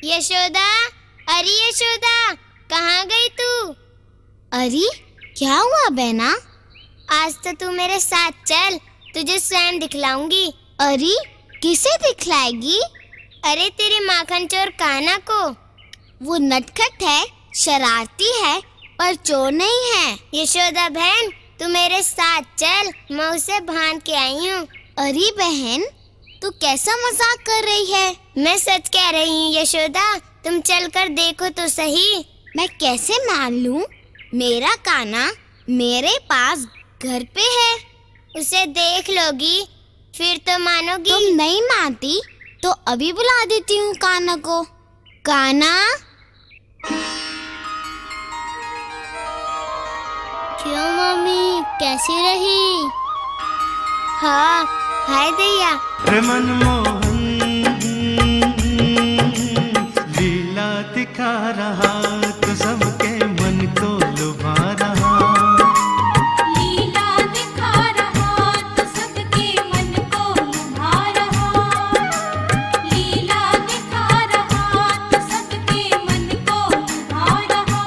K: यशोदा, अरे यशोदा, कहाँ गई तू?
A: अरे क्या हुआ बहना?
K: आज तो तू मेरे साथ चल, तुझे स्वयं दिखलाऊंगी।
A: अरे किसे दिखलाएगी?
K: अरे तेरे माखन चोर कान्हा को।
A: वो नटखट है, शरारती है, पर चोर नहीं है।
K: यशोदा बहन, तू मेरे साथ चल, मैं उसे भांड के आई हूँ।
A: अरे बहन, तू कैसा मजाक कर रही है?
K: मैं सच कह रही हूँ यशोदा, तुम चलकर देखो तो सही।
A: मैं कैसे मान लूं? मेरा कान्हा मेरे पास घर पे है।
K: उसे देख लोगी फिर तो मानोगी।
A: तुम नहीं मानती तो अभी बुला देती हूँ कान्हा को। कान्हा, क्यों मम्मी, कैसी रही?
K: हाँ, हाय दैया।
E: मनमोहन लीला दिखा रहा, तो सबके मन को लुभा रहा।
B: लीला दिखा रहा, तो सबके मन को लुभा रहा। लीला दिखा रहा, तो सबके मन को लुभा रहा।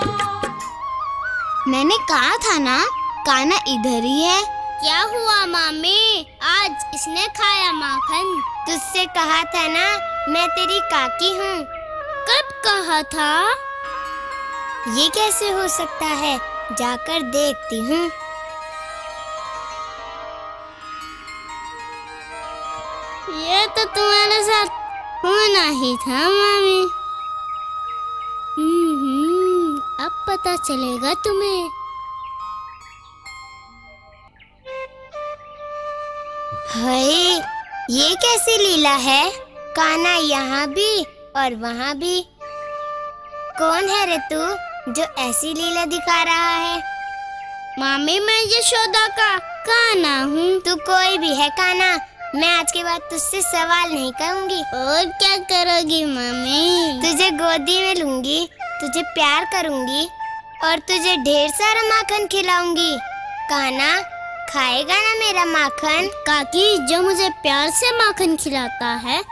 A: मैंने कहा था ना, इधर ही है। क्या हुआ मामी, आज इसने खाया माखन?
K: तुझसे कहा था ना मैं तेरी काकी हूँ।
A: कब कहा था?
K: ये कैसे हो सकता है, जाकर देखती हूँ।
A: ये तो तुम्हारे साथ होना ही था मामी। अब पता चलेगा तुम्हें।
K: हाय, ये कैसी लीला है? कान्हा यहाँ भी और वहाँ भी। कौन है रे तू जो ऐसी लीला दिखा रहा है?
A: मामी मैं यशोदा का कान्हा हूँ।
K: तू कोई भी है कान्हा, मैं आज के बाद तुझसे सवाल नहीं करूँगी।
A: और क्या करोगी मामी?
K: तुझे गोदी में लूंगी, तुझे प्यार करूँगी और तुझे ढेर सारा माखन खिलाऊंगी। कान्हा, खाएगा ना मेरा माखन?
A: काकी, जो मुझे प्यार से माखन खिलाता है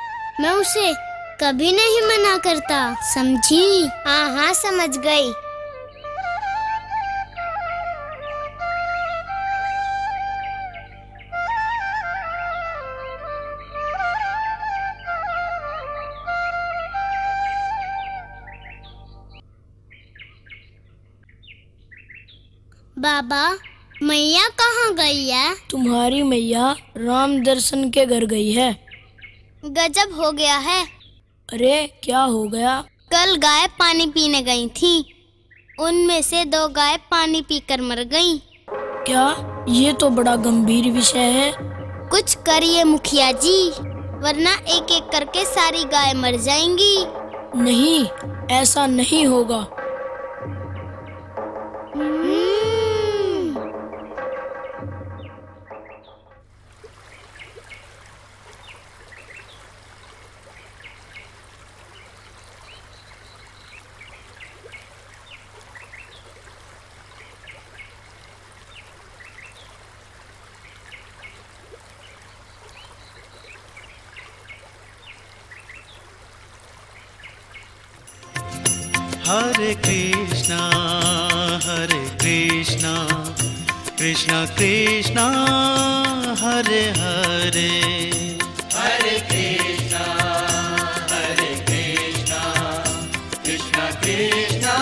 A: मैं उसे कभी नहीं मना करता, समझी?
K: हाँ हाँ, समझ गई।
A: बाबा, मैया कहाँ गई है?
D: तुम्हारी मैया राम दर्शन के घर गई है।
A: गजब हो गया है।
D: अरे क्या हो गया?
A: कल गाय पानी पीने गई थी, उनमें से 2 गाय पानी पीकर मर गईं।
D: क्या? ये तो बड़ा गंभीर विषय है।
A: कुछ करिए मुखिया जी, वरना एक एक करके सारी गाय मर जाएंगी।
D: नहीं, ऐसा नहीं होगा।
E: हरे कृष्णा कृष्णा कृष्णा हरे हरे,
H: हरे कृष्णा कृष्णा कृष्णा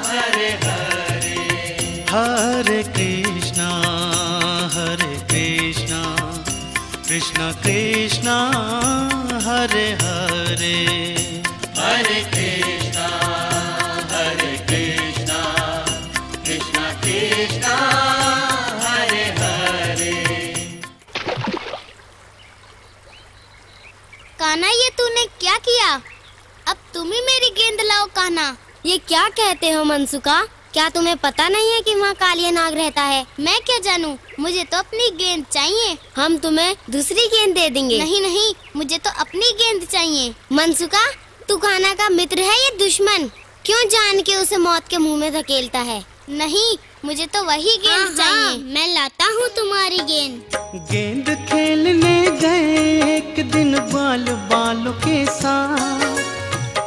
H: हरे हरे,
E: हरे कृष्णा कृष्णा कृष्णा हरे हरे,
H: हरे कृष्णा कृष्णा कृष्णा हरे हरे।
A: कान्हा, ये तूने क्या किया? अब तुम ही मेरी गेंद लाओ। कान्हा, ये क्या कहते हो मनसुखा? क्या तुम्हें पता नहीं है कि वहाँ कालिया नाग रहता है? मैं क्या जानूँ, मुझे तो अपनी गेंद चाहिए। हम तुम्हें दूसरी गेंद दे देंगे। नहीं नहीं, मुझे तो अपनी गेंद चाहिए। मनसुखा, तू कान्हा का मित्र है या दुश्मन? क्यों जान के उसे मौत के मुंह में धकेलता है? नहीं, मुझे तो वही गेंद चाहिए। मैं लाता हूँ तुम्हारी गेंद।
E: गेंद खेलने गए एक दिन बाल बालों के साथ,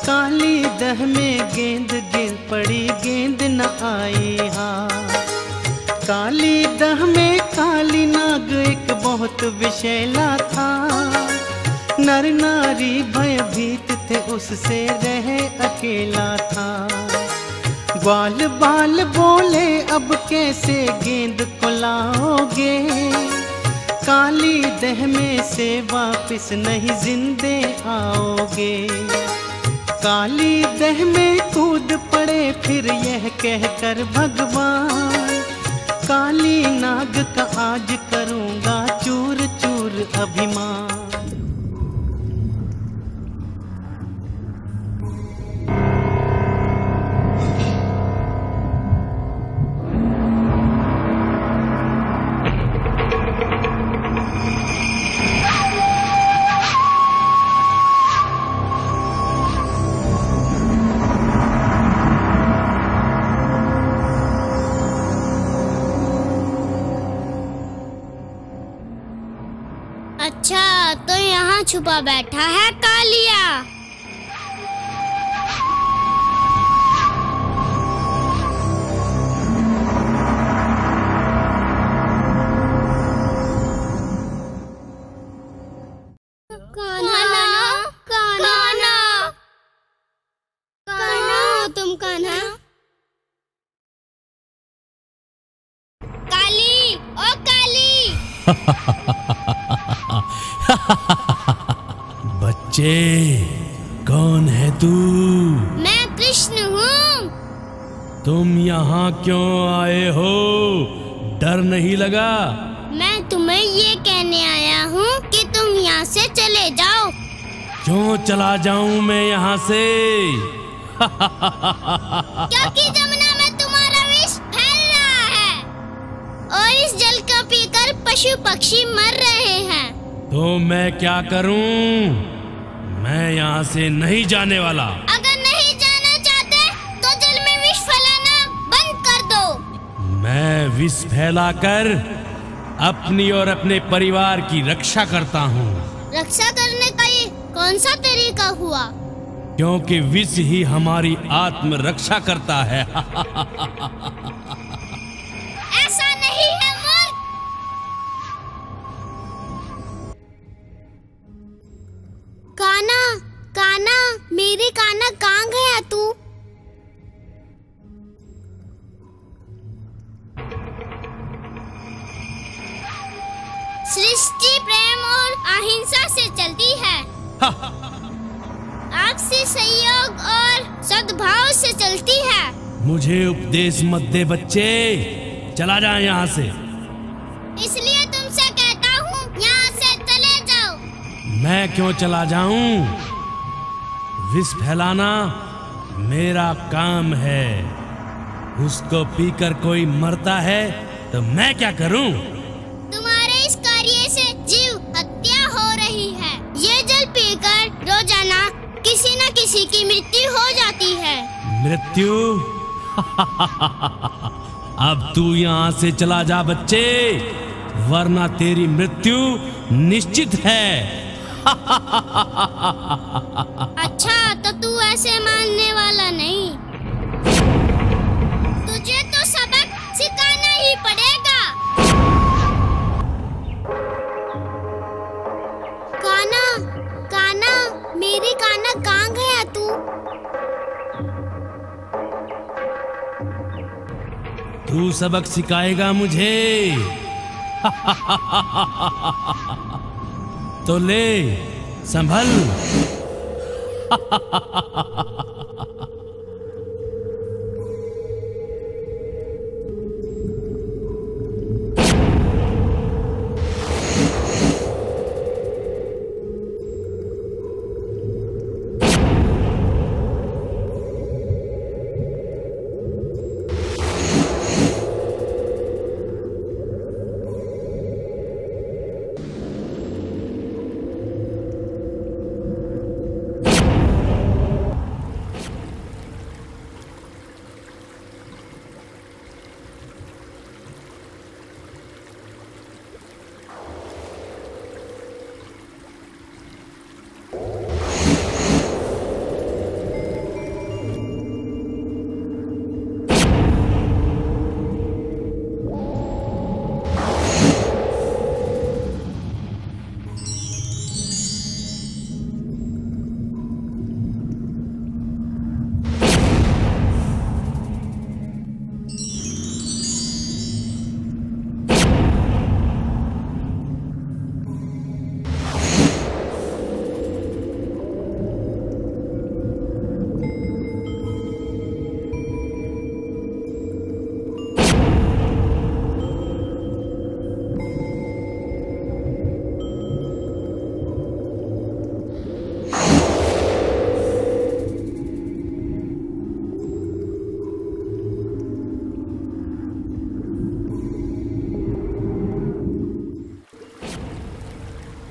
E: काली दह में गेंद गिर पड़ी, गेंद न आई हाथ। काली दह में काली नाग एक बहुत विषैला था, नर नारी भयभीत थे उससे रहे अकेला था। ग्वाल बाल बोले अब कैसे गेंद को लाओगे, काली दह में से वापिस नहीं जिंदे आओगे। काली दह में कूद पड़े फिर यह कहकर भगवान, काली नाग का आज करूँगा चूर चूर अभिमान।
A: अच्छा, तो यहाँ छुपा बैठा है कालिया।
L: बच्चे, कौन है तू?
A: मैं कृष्ण हूँ।
L: तुम यहाँ क्यों आए हो? डर नहीं लगा?
A: मैं तुम्हें ये कहने आया हूँ कि तुम यहाँ से चले जाओ।
L: क्यों चला जाऊं मैं यहाँ से?
A: क्योंकि जमुना में तुम्हारा विष फैल रहा है और इस जल को पीकर पशु पक्षी मर रहे हैं।
L: तो मैं क्या करूं? मैं यहाँ से नहीं जाने वाला।
A: अगर नहीं जाना चाहते तो जल में विष फैलाना बंद कर दो।
L: मैं विष फैलाकर अपनी और अपने परिवार की रक्षा करता हूँ।
A: रक्षा करने का ये कौन सा तरीका हुआ?
L: क्योंकि विष ही हमारी आत्म रक्षा करता है।
A: ऐसा नहीं है मूर्ख। काना, काना, मेरे काना, कहाँ गया तू? सृष्टि प्रेम और अहिंसा से चलती है। आपसी सहयोग और सद्भाव से चलती है।
L: मुझे उपदेश मत दे बच्चे, चला जा यहाँ से।
A: इसलिए तुमसे कहता हूँ यहाँ से चले जाओ।
L: मैं क्यों चला जाऊं? विष फैलाना मेरा काम है। उसको पीकर कोई मरता है तो मैं क्या करूं?
A: तुम्हारे इस कार्य से जीव हत्या हो रही है। ये जल पीकर रोजाना किसी न किसी की मृत्यु हो जाती है।
L: मृत्यु? अब तू यहाँ से चला जा बच्चे, वरना तेरी मृत्यु निश्चित है।
A: अच्छा, तो तू ऐसे मानने वाला नहीं। तुझे तो सबक सिखाना ही पड़ेगा। काना, काना, मेरे काना, कहाँ गया तू?
L: तू सबक सिखाएगा मुझे? तो ले, संभल।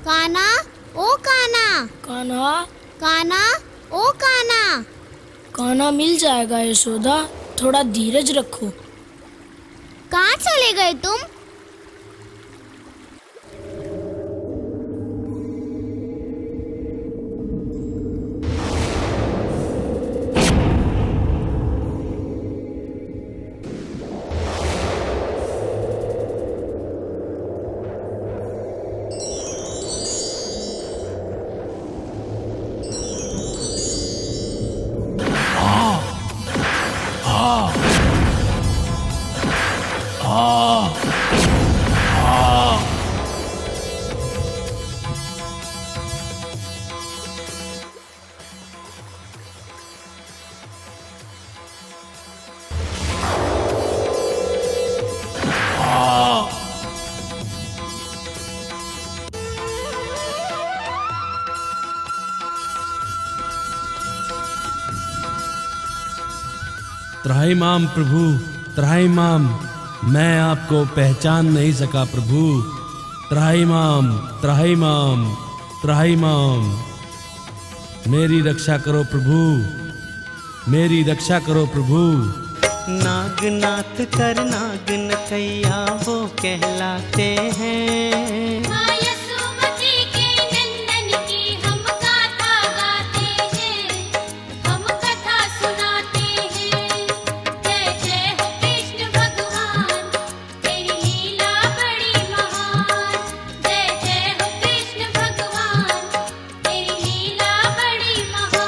A: काना, ओ काना,
D: कान्हा,
A: काना, ओ काना।
D: कान्हा मिल जाएगा यशोदा, थोड़ा धीरज रखो।
A: कहाँ चले गए तुम?
L: त्राहिमाम प्रभु, त्राहिमाम। मैं आपको पहचान नहीं सका प्रभु। त्राहिमाम, त्राहिमाम, त्राहिमाम। मेरी रक्षा करो प्रभु, मेरी रक्षा करो प्रभु।
E: नागनाथ कर नाग नथैया वो कहलाते हैं।
B: माँ यशोमती के नंदन की हम गाथा गाते हैं, हम कथा सुनाते हैं। जय जय हो कृष्ण भगवान, तेरी लीला बड़ी महान। जय जय हो कृष्ण भगवान, तेरी लीला बड़ी महान।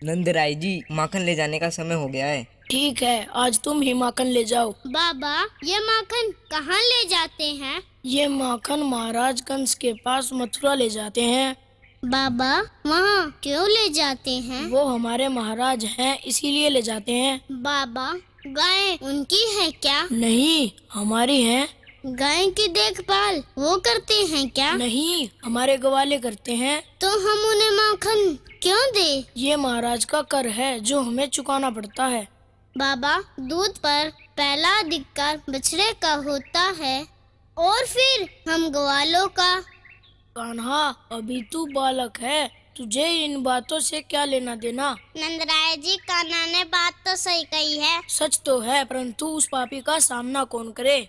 M: नंदराय जी, माखन ले जाने का समय हो गया है।
D: ठीक है, आज तुम ही माखन ले जाओ।
A: बाबा, ये माखन कहाँ ले जाते हैं?
D: ये माखन महाराज कंस के पास मथुरा ले जाते हैं।
A: बाबा, वहाँ क्यों ले जाते हैं?
D: वो हमारे महाराज हैं, इसीलिए ले जाते हैं।
A: बाबा, गाय उनकी है क्या?
D: नहीं, हमारी है।
A: गाय की देखभाल वो करते हैं क्या?
D: नहीं, हमारे ग्वाले करते हैं।
A: तो हम उन्हें माखन क्यों दे?
D: ये महाराज का कर है जो हमें चुकाना पड़ता है।
A: बाबा, दूध पर पहला अधिकार बछड़े का होता है और फिर हम ग्वालों का।
D: कान्हा, अभी तू बालक है, तुझे इन बातों से क्या लेना देना?
A: नंदराय जी, कान्हा ने बात तो सही कही है।
D: सच तो है, परंतु उस पापी का सामना कौन करे?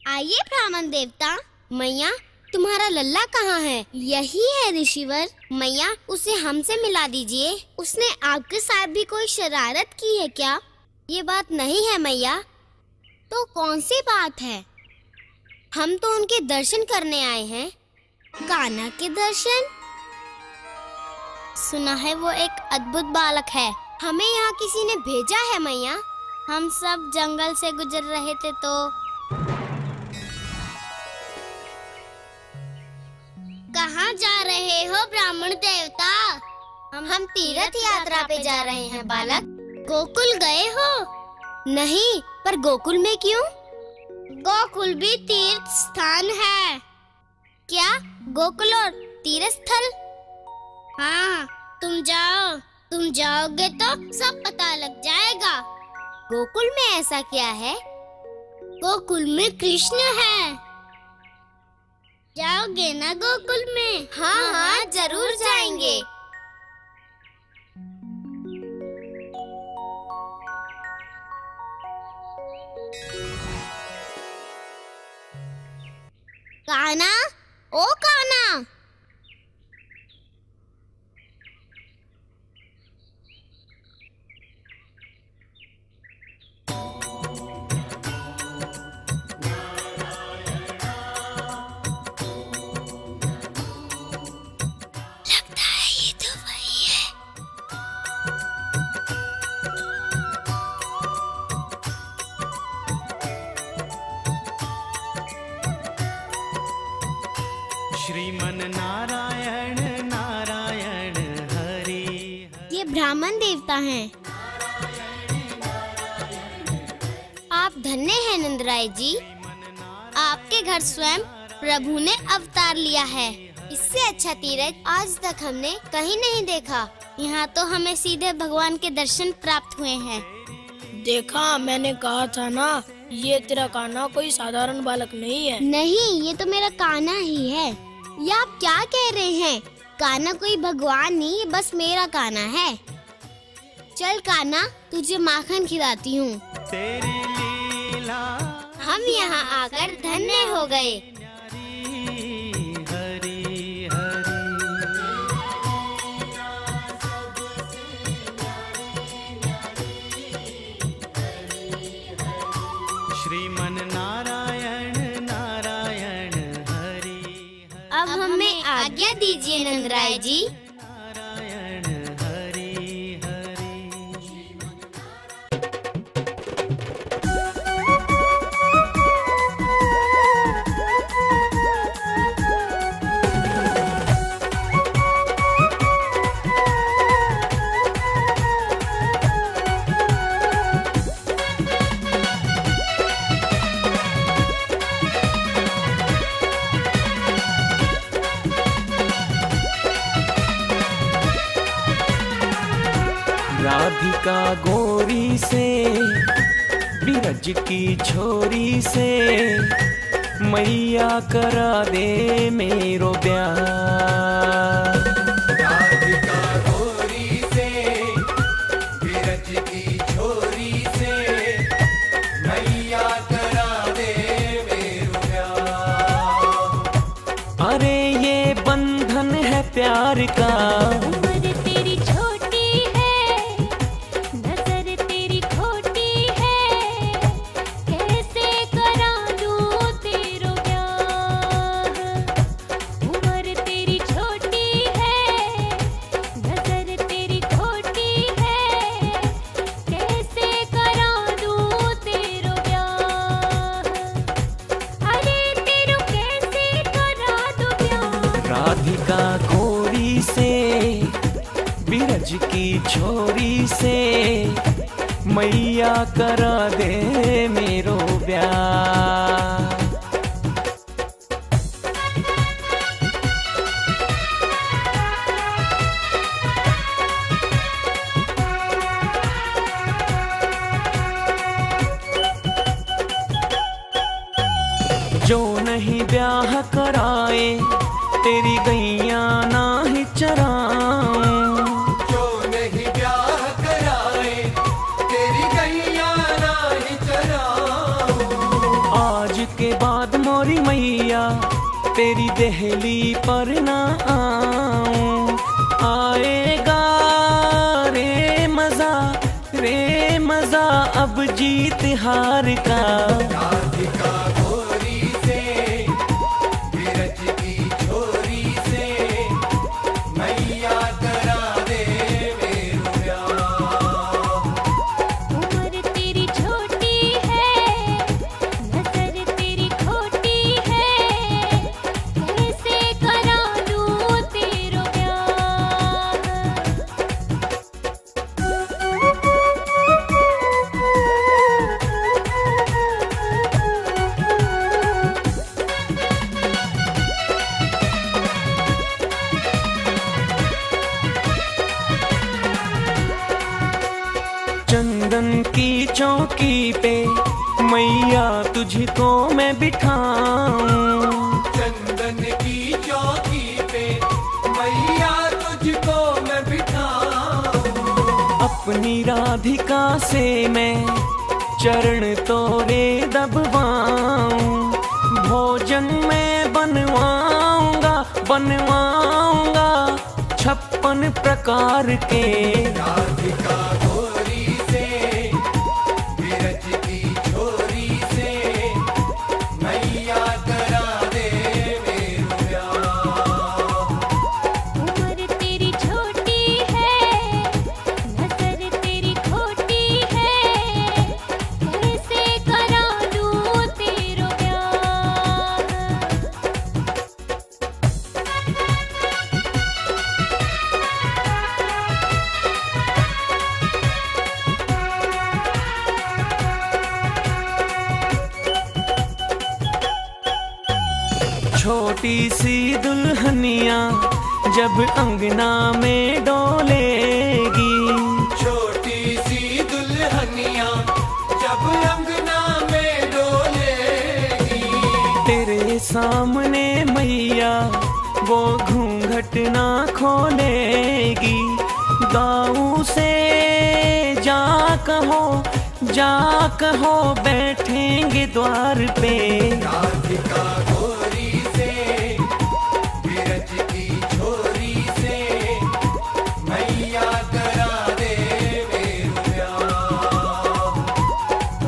A: आइए ब्राह्मण देवता। मैया, तुम्हारा लल्ला कहाँ है? यही है ऋषिवर। मैया, उसे हमसे मिला दीजिए। उसने आपके साथ भी कोई शरारत की है क्या? ये बात नहीं है मैया। तो कौन सी बात है? हम तो उनके दर्शन करने आए हैं। कान्हा के दर्शन? सुना है वो एक अद्भुत बालक है। हमें यहाँ किसी ने भेजा है मैया। हम सब जंगल से गुजर रहे थे तो कहाँ जा रहे हो ब्राह्मण देवता? हम तीर्थ यात्रा पे जा रहे हैं बालक। गोकुल गए हो? नहीं, पर गोकुल में क्यों? गोकुल भी तीर्थ स्थान है। क्या गोकुल और तीर्थ स्थल? हाँ, तुम जाओ। तुम जाओगे तो सब पता लग जाएगा। गोकुल में ऐसा क्या है? गोकुल में कृष्ण है। जाओगे ना गोकुल में? हाँ हाँ, जरूर जाएंगे। कान्हा, ओ कान्हा।
E: श्रीमन नारायण नारायण हरि।
A: ये ब्राह्मण देवता हैं। आप धन्य हैं नंदराय जी। आपके घर स्वयं प्रभु ने अवतार लिया है। इससे अच्छा तीर्थ आज तक हमने कहीं नहीं देखा। यहाँ तो हमें सीधे भगवान के दर्शन प्राप्त हुए हैं।
D: देखा, मैंने कहा था ना, ये तेरा कान्हा कोई साधारण बालक नहीं है।
A: नहीं, ये तो मेरा कान्हा ही है। ये आप क्या कह रहे हैं? कान्हा कोई भगवान नहीं, ये बस मेरा कान्हा है। चल कान्हा, तुझे माखन खिलाती हूँ।
E: तेरी लीला
A: हम यहाँ आकर धन्य हो गए।
E: हरि हरि। श्रीमन नारायण नारायण हरि।
A: अब हमें आज्ञा दीजिए नंदराय जी।
E: नारायण हरि हरि।
N: राधिका गोरी से बिरज की छोरी से मैया करा दे मेरो ब्याह।
H: राधिका गोरी से बिरज की छोरी से मैया करा दे मेरो ब्याह।
N: अरे ये बंधन है प्यार का। बिरज की छोरी से मैया करा दे मेरो ब्याह। जो नहीं ब्याह कराए तेरी गैया ना ही चराऊं।
H: जो नहीं ब्याह कराए तेरी गैया ना ही चराऊं।
N: आज के बाद मोरी मैया तेरी दहली पर ना आऊं। आएगा रे मजा अब जीत हार का।
H: राधिका गोरी से बिरज की छोरी से मैया करा दे मेरो ब्याह।
C: उम्र तेरी छोटी है, नजर तेरी खोटी है, कैसे करा लूं तेरो
N: चंदन की चौकी पे मैया तुझको मैं बिठाऊं।
H: चंदन की चौकी पे मैया तुझको मैं बिठाऊं।
N: अपनी राधिका से मैं चरण तोरे दबवाऊं। भोजन मैं बनवाऊंगा 56 प्रकार के।
H: राधिका गोरी से बिरज की छोरी से मैया करा दे मेरो ब्याह।
C: उम्र तेरी छोटी है, नजर तेरी खोटी है, कैसे करा लूं तेरो ब्याह।
N: छोटी सी दुल्हनिया जब अंगना में डोलेगी।
H: छोटी सी दुल्हनिया जब अंगना में डोलेगी।
N: तेरे सामने मैया वो घूंघट ना खोलेगी। गाँव से जा कहो बैठेंगे द्वार पे।
H: राधिका गोरी से बिरज की छोरी से मैया करा दे मेरो ब्याह।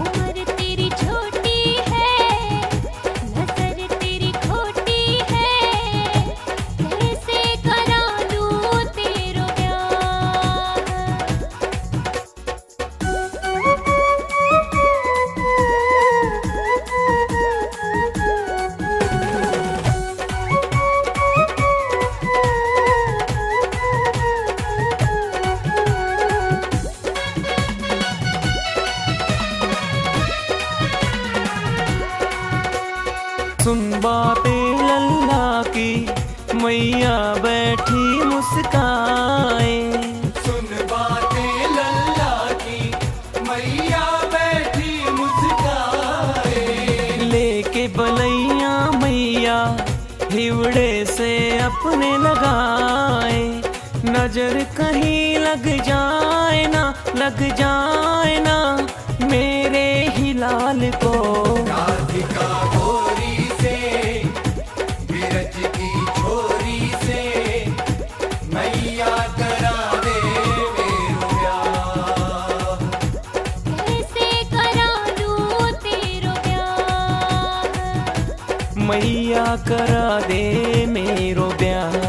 C: उम्र तेरी छोटी है, नजर तेरी खोटी है, कैसे करा लूं तेरो ब्याह।
N: सुन बातें लल्ला की मैया बैठी मुस्काए।
H: सुन बातें लल्ला की मैया बैठी मुस्काए।
N: लेके बलैया मैया हिवड़े से अपने लगाए। नजर कहीं लग जाए ना मेरे ही लाल को।
H: राधिका गोरी से बिरज की छोरी से मैया करा दे मेरो ब्याह।
C: कैसे करा लूं तेरो ब्याह।
N: मैया करा दे मेरो ब्याह।